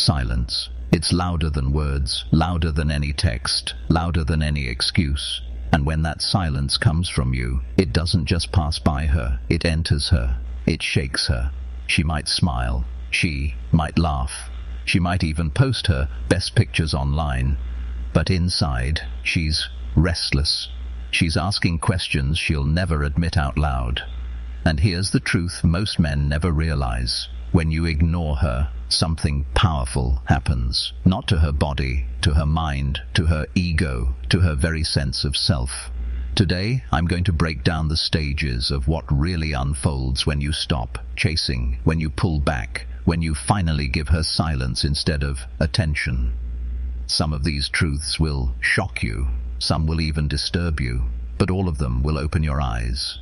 silence. It's louder than words, louder than any text, louder than any excuse. And when that silence comes from you, it doesn't just pass by her, it enters her, it shakes her. She might smile, she might laugh, she might even post her best pictures online. But inside, she's restless. She's asking questions she'll never admit out loud. And here's the truth most men never realize. When you ignore her, something powerful happens. Not to her body, to her mind, to her ego, to her very sense of self. Today, I'm going to break down the stages of what really unfolds when you stop chasing, when you pull back, when you finally give her silence instead of attention. Some of these truths will shock you, some will even disturb you, but all of them will open your eyes.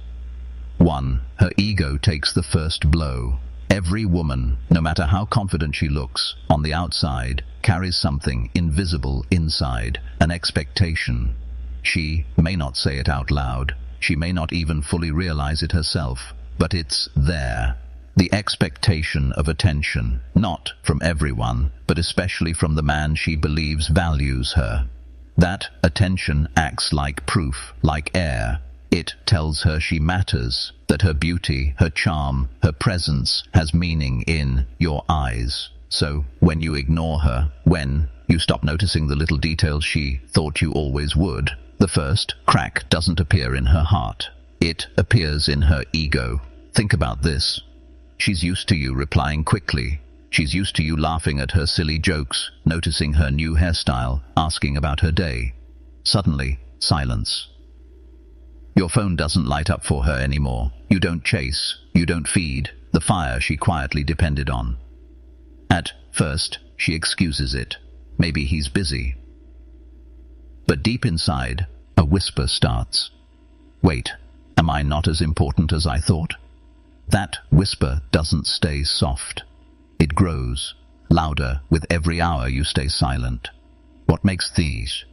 1. Her ego takes the first blow. Every woman, no matter how confident she looks, on the outside, carries something invisible inside, an expectation. She may not say it out loud, she may not even fully realize it herself, but it's there. The expectation of attention, not from everyone, but especially from the man she believes values her. That attention acts like proof, like air. It tells her she matters, that her beauty, her charm, her presence has meaning in your eyes. So, when you ignore her, when you stop noticing the little details she thought you always would, the first crack doesn't appear in her heart. It appears in her ego. Think about this. She's used to you replying quickly. She's used to you laughing at her silly jokes, noticing her new hairstyle, asking about her day. Suddenly, silence. Your phone doesn't light up for her anymore. You don't chase, you don't feed the fire she quietly depended on. At first, she excuses it. Maybe he's busy. But deep inside, a whisper starts. Wait, am I not as important as I thought? That whisper doesn't stay soft. It grows, louder with every hour you stay silent. What makes these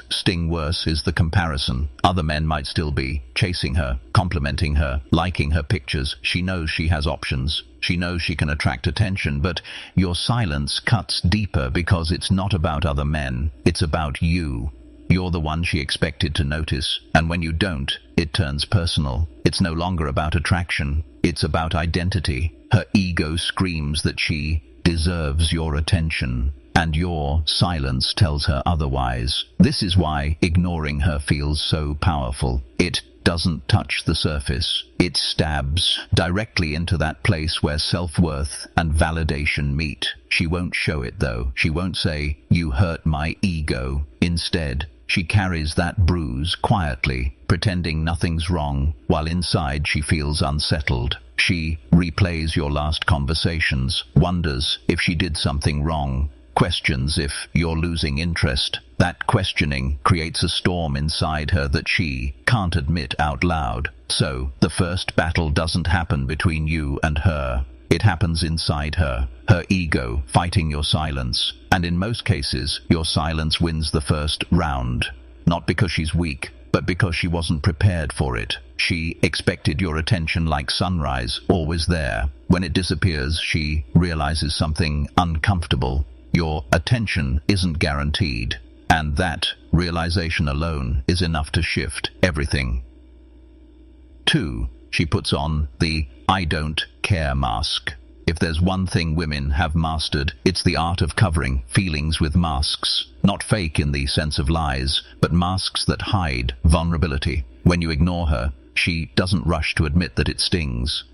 sting worse is the comparison. Other men might still be chasing her, complimenting her, liking her pictures. She knows she has options. She knows she can attract attention, but your silence cuts deeper because it's not about other men. It's about you. You're the one she expected to notice, and when you don't, it turns personal. It's no longer about attraction. It's about identity. Her ego screams that she deserves your attention, and your silence tells her otherwise. This is why ignoring her feels so powerful. It doesn't touch the surface. It stabs directly into that place where self-worth and validation meet. She won't show it though. She won't say, "You hurt my ego." Instead, she carries that bruise quietly, pretending nothing's wrong, while inside she feels unsettled. She replays your last conversations, wonders if she did something wrong, questions if you're losing interest. That questioning creates a storm inside her that she can't admit out loud. So, the first battle doesn't happen between you and her. It happens inside her, her ego fighting your silence. And in most cases, your silence wins the first round. Not because she's weak, but because she wasn't prepared for it. She expected your attention like sunrise, always there. When it disappears, she realizes something uncomfortable. Your attention isn't guaranteed, and that realization alone is enough to shift everything. 2. She puts on the "I don't care" mask. If there's one thing women have mastered, it's the art of covering feelings with masks. Not fake in the sense of lies, but masks that hide vulnerability. When you ignore her, she doesn't rush to admit that it stings.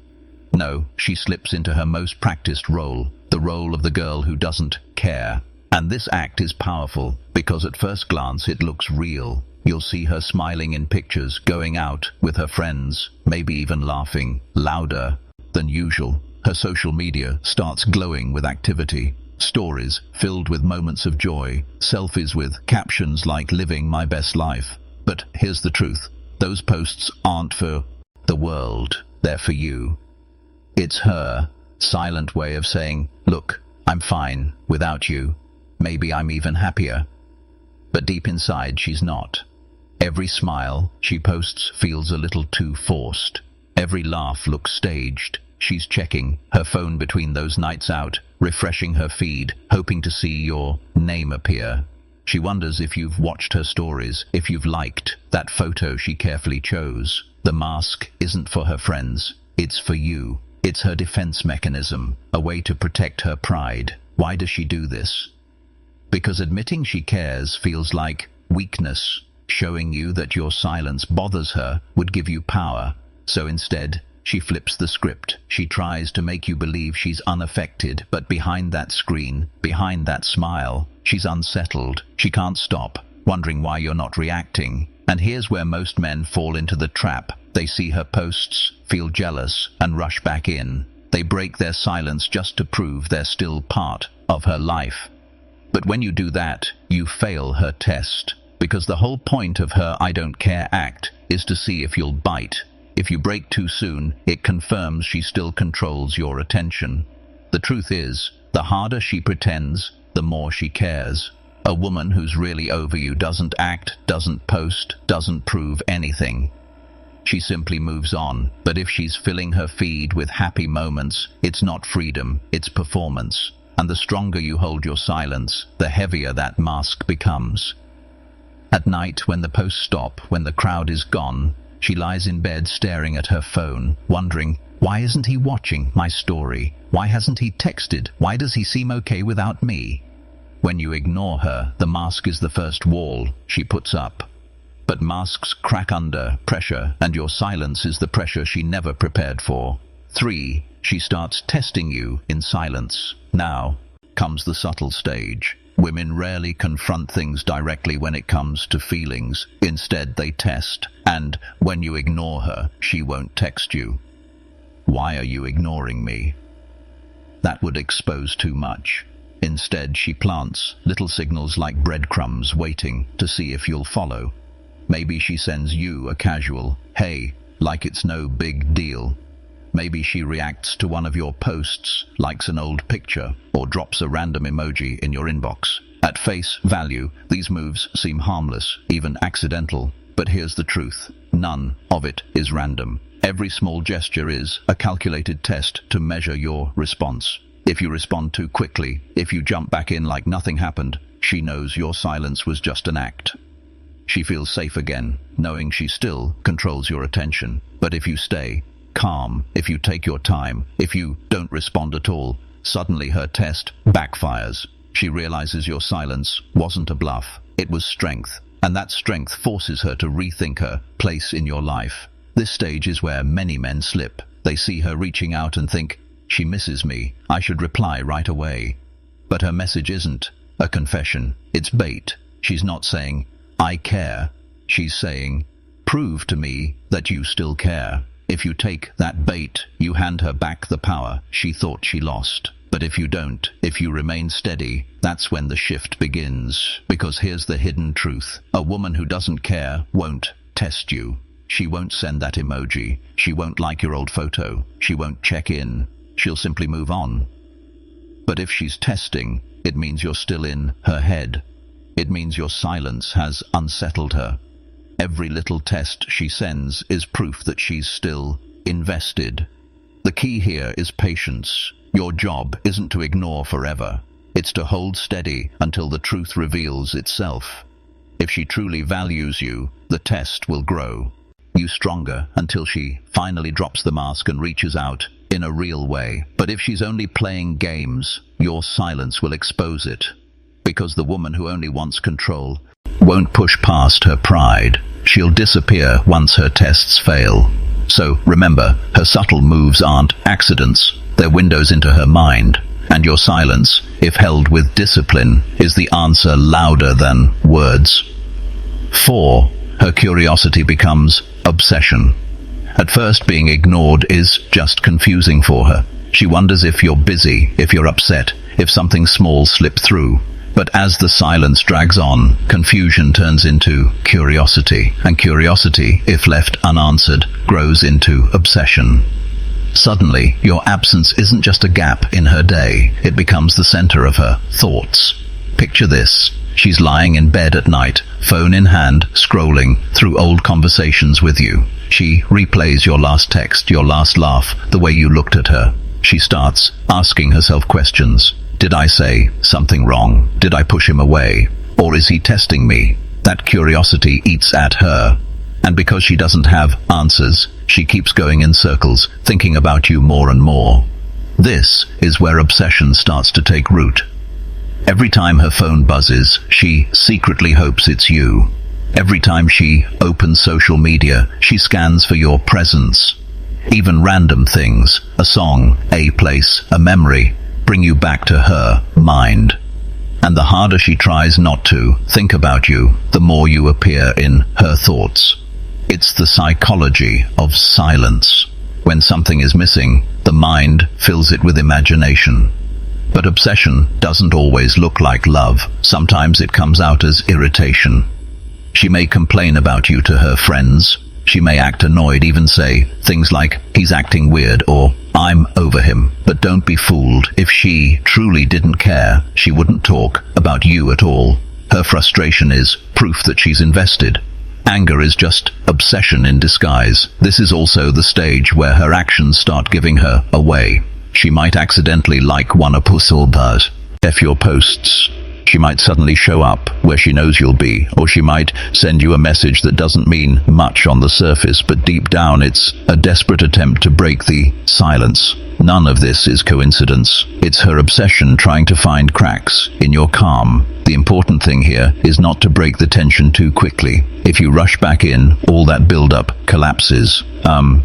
No, she slips into her most practiced role, the role of the girl who doesn't care. And this act is powerful, because at first glance it looks real. You'll see her smiling in pictures, going out with her friends, maybe even laughing louder than usual. Her social media starts glowing with activity. Stories filled with moments of joy, selfies with captions like "living my best life." But here's the truth. Those posts aren't for the world. They're for you. It's her silent way of saying, "Look, I'm fine without you. Maybe I'm even happier." But deep inside, she's not. Every smile she posts feels a little too forced. Every laugh looks staged. she's checking her phone between those nights out, refreshing her feed, hoping to see your name appear. She wonders if you've watched her stories, if you've liked that photo she carefully chose. The mask isn't for her friends, it's for you. It's her defense mechanism, a way to protect her pride. Why does she do this? Because admitting she cares feels like weakness. Showing you that your silence bothers her would give you power. So instead, she flips the script. She tries to make you believe she's unaffected, but behind that screen, behind that smile, she's unsettled. She can't stop, wondering why you're not reacting. And here's where most men fall into the trap. They see her posts, feel jealous, and rush back in. They break their silence just to prove they're still part of her life. But when you do that, you fail her test. Because the whole point of her I don't care act is to see if you'll bite. If you break too soon, it confirms she still controls your attention. The truth is, the harder she pretends, the more she cares. A woman who's really over you doesn't act, doesn't post, doesn't prove anything. She simply moves on. But if she's filling her feed with happy moments, it's not freedom, it's performance. And the stronger you hold your silence, the heavier that mask becomes. At night, when the posts stop, when the crowd is gone, she lies in bed staring at her phone, wondering, why isn't he watching my story? Why hasn't he texted? Why does he seem okay without me? When you ignore her, the mask is the first wall she puts up. But masks crack under pressure, and your silence is the pressure she never prepared for. 3. She starts testing you in silence. Now comes the subtle stage. Women rarely confront things directly when it comes to feelings. Instead, they test. And when you ignore her, she won't text you. Why are you ignoring me? That would expose too much. Instead, she plants little signals like breadcrumbs waiting to see if you'll follow. Maybe she sends you a casual, hey, like it's no big deal. Maybe she reacts to one of your posts, likes an old picture, or drops a random emoji in your inbox. At face value, these moves seem harmless, even accidental. But here's the truth. None of it is random. Every small gesture is a calculated test to measure your response. If you respond too quickly, if you jump back in like nothing happened, she knows your silence was just an act. She feels safe again, knowing she still controls your attention. But if you stay calm, if you take your time, if you don't respond at all, suddenly her test backfires. She realizes your silence wasn't a bluff, it was strength, and that strength forces her to rethink her place in your life. This stage is where many men slip. They see her reaching out and think, she misses me, I should reply right away. But her message isn't a confession, it's bait. She's not saying, I care. She's saying, prove to me that you still care. If you take that bait, you hand her back the power she thought she lost. But if you don't, if you remain steady, that's when the shift begins. Because here's the hidden truth. A woman who doesn't care won't test you. She won't send that emoji. She won't like your old photo. She won't check in. She'll simply move on. But if she's testing, it means you're still in her head. It means your silence has unsettled her. Every little test she sends is proof that she's still invested. The key here is patience. Your job isn't to ignore forever. It's to hold steady until the truth reveals itself. If she truly values you, the test will grow you stronger until she finally drops the mask and reaches out in a real way. But if she's only playing games, your silence will expose it. Because the woman who only wants control won't push past her pride. She'll disappear once her tests fail. So remember, her subtle moves aren't accidents. They're windows into her mind. And your silence, if held with discipline, is the answer louder than words. 4. Her curiosity becomes obsession. At first, being ignored is just confusing for her. She wonders if you're busy, if you're upset, if something small slipped through. But as the silence drags on, confusion turns into curiosity, and curiosity, if left unanswered, grows into obsession. Suddenly, your absence isn't just a gap in her day, it becomes the center of her thoughts. Picture this. She's lying in bed at night, phone in hand, scrolling through old conversations with you. She replays your last text, your last laugh, the way you looked at her. She starts asking herself questions. Did I say something wrong? Did I push him away? Or is he testing me? That curiosity eats at her. And because she doesn't have answers, she keeps going in circles, thinking about you more and more. This is where obsession starts to take root. Every time her phone buzzes, she secretly hopes it's you. Every time she opens social media, she scans for your presence. Even random things, a song, a place, a memory, bring you back to her mind. And the harder she tries not to think about you, the more you appear in her thoughts. It's the psychology of silence. When something is missing, the mind fills it with imagination. But obsession doesn't always look like love. Sometimes it comes out as irritation. She may complain about you to her friends. She may act annoyed, even say things like, he's acting weird, or I'm over him. But don't be fooled. If she truly didn't care, she wouldn't talk about you at all. Her frustration is proof that she's invested. Anger is just obsession in disguise. This is also the stage where her actions start giving her away. She might accidentally like one of your posts. She might suddenly show up where she knows you'll be, or she might send you a message that doesn't mean much on the surface, but deep down it's a desperate attempt to break the silence. None of this is coincidence. It's her obsession trying to find cracks in your calm. The important thing here is not to break the tension too quickly. If you rush back in, all that build-up collapses.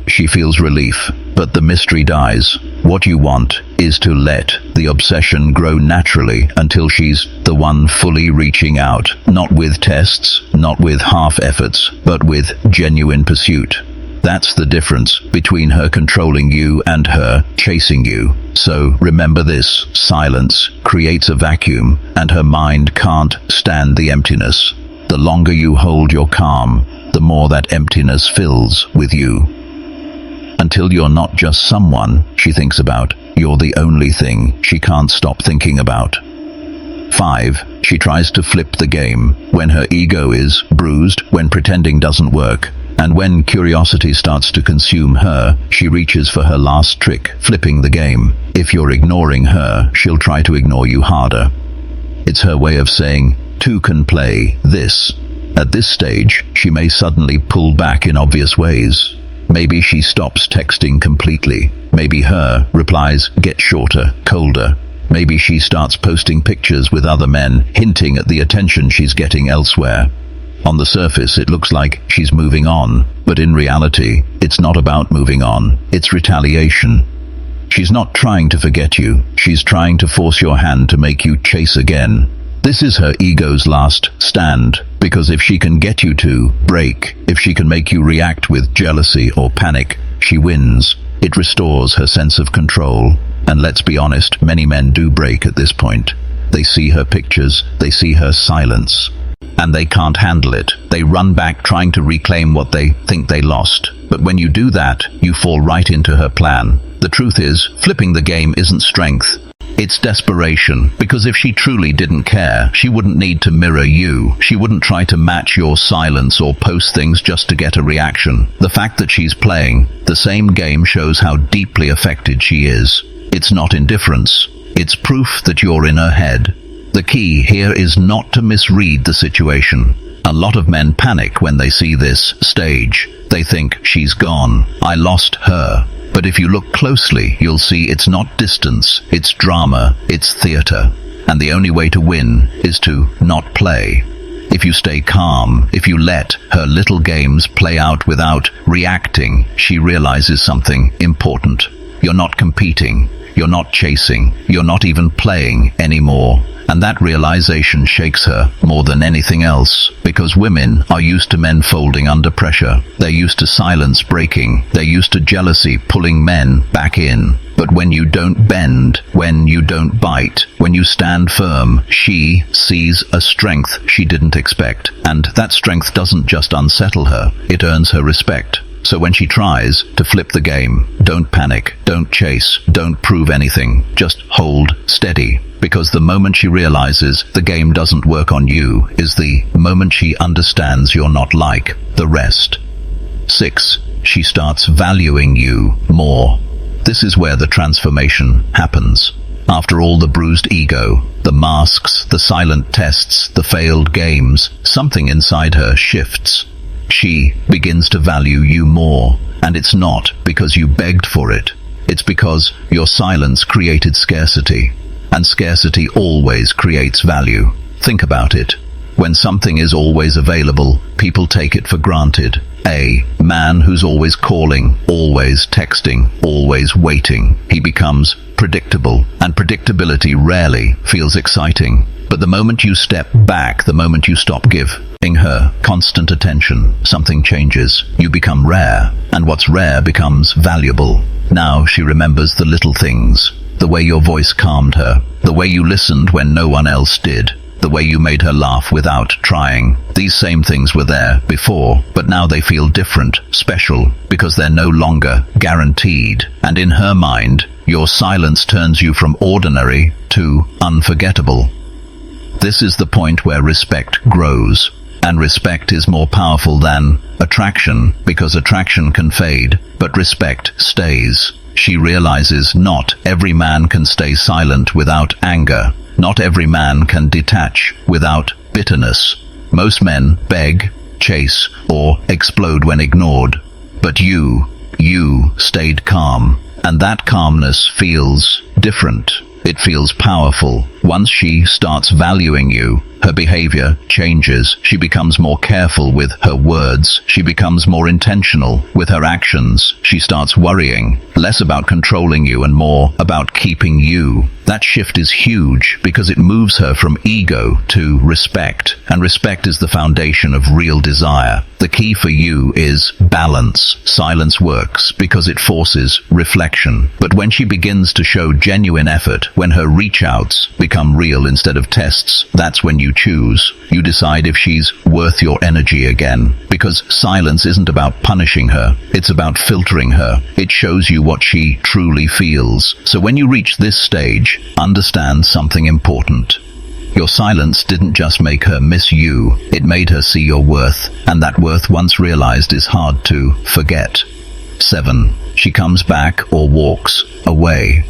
She feels relief, but the mystery dies. What you want is to let the obsession grow naturally until she's the one fully reaching out, not with tests, not with half efforts, but with genuine pursuit. That's the difference between her controlling you and her chasing you. So remember this, silence creates a vacuum, and her mind can't stand the emptiness. The longer you hold your calm, the more that emptiness fills with you. Until you're not just someone she thinks about, you're the only thing she can't stop thinking about. 5. She tries to flip the game when her ego is bruised, when pretending doesn't work, and when curiosity starts to consume her. She reaches for her last trick, flipping the game. If you're ignoring her, she'll try to ignore you harder. It's her way of saying, two can play this. At this stage, she may suddenly pull back in obvious ways. Maybe she stops texting completely. Maybe her replies get shorter, colder. Maybe she starts posting pictures with other men, hinting at the attention she's getting elsewhere. On the surface, it looks like she's moving on, but in reality, it's not about moving on, it's retaliation. She's not trying to forget you, she's trying to force your hand to make you chase again. This is her ego's last stand, because if she can get you to break, if she can make you react with jealousy or panic, she wins. It restores her sense of control. And let's be honest, many men do break at this point. They see her pictures, they see her silence, and they can't handle it. They run back trying to reclaim what they think they lost. But when you do that, you fall right into her plan. The truth is, flipping the game isn't strength. It's desperation, because if she truly didn't care, she wouldn't need to mirror you. She wouldn't try to match your silence or post things just to get a reaction. The fact that she's playing the same game shows how deeply affected she is. It's not indifference. It's proof that you're in her head. The key here is not to misread the situation. A lot of men panic when they see this stage. They think, she's gone, I lost her. But if you look closely, you'll see it's not distance, it's drama, it's theater. And the only way to win is to not play. If you stay calm, if you let her little games play out without reacting, she realizes something important. You're not competing, you're not chasing, you're not even playing anymore. And that realization shakes her more than anything else, because women are used to men folding under pressure. They're used to silence breaking. They're used to jealousy pulling men back in. But when you don't bend, when you don't bite, when you stand firm, she sees a strength she didn't expect. And that strength doesn't just unsettle her, it earns her respect. So when she tries to flip the game, don't panic, don't chase, don't prove anything. Just hold steady. Because the moment she realizes the game doesn't work on you is the moment she understands you're not like the rest. 6. she starts valuing you more. This is where the transformation happens. After all the bruised ego, the masks, the silent tests, the failed games, something inside her shifts. She begins to value you more, and it's not because you begged for it. It's because your silence created scarcity, and scarcity always creates value. Think about it. When something is always available, people take it for granted. A man who's always calling, always texting, always waiting, he becomes predictable, and predictability rarely feels exciting. But the moment you step back, the moment you stop giving her constant attention, something changes. You become rare, and what's rare becomes valuable. Now she remembers the little things, the way your voice calmed her, the way you listened when no one else did, the way you made her laugh without trying. These same things were there before, but now they feel different, special, because they're no longer guaranteed. And in her mind, your silence turns you from ordinary to unforgettable. This is the point where respect grows, and respect is more powerful than attraction, because attraction can fade, but respect stays. She realizes not every man can stay silent without anger. Not every man can detach without bitterness. Most men beg, chase, or explode when ignored. But you stayed calm, and that calmness feels different. It feels powerful. Once she starts valuing you, her behavior changes. She becomes more careful with her words. She becomes more intentional with her actions. She starts worrying less about controlling you and more about keeping you. That shift is huge because it moves her from ego to respect, and respect is the foundation of real desire. The key for you is balance. Silence works because it forces reflection. But when she begins to show genuine effort, when her reach-outs become real instead of tests, that's when you choose. You decide if she's worth your energy again. Because silence isn't about punishing her, it's about filtering her. It shows you what she truly feels. So when you reach this stage, understand something important. Your silence didn't just make her miss you, it made her see your worth, and that worth once realized is hard to forget. 7. She comes back or walks away.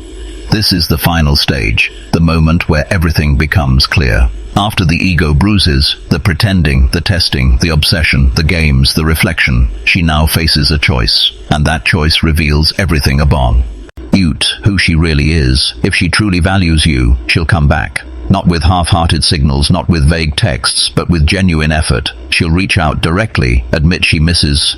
This is the final stage, the moment where everything becomes clear. After the ego bruises, the pretending, the testing, the obsession, the games, the reflection, she now faces a choice, and that choice reveals everything about who she really is. If she truly values you, she'll come back. Not with half-hearted signals, not with vague texts, but with genuine effort. She'll reach out directly, admit she misses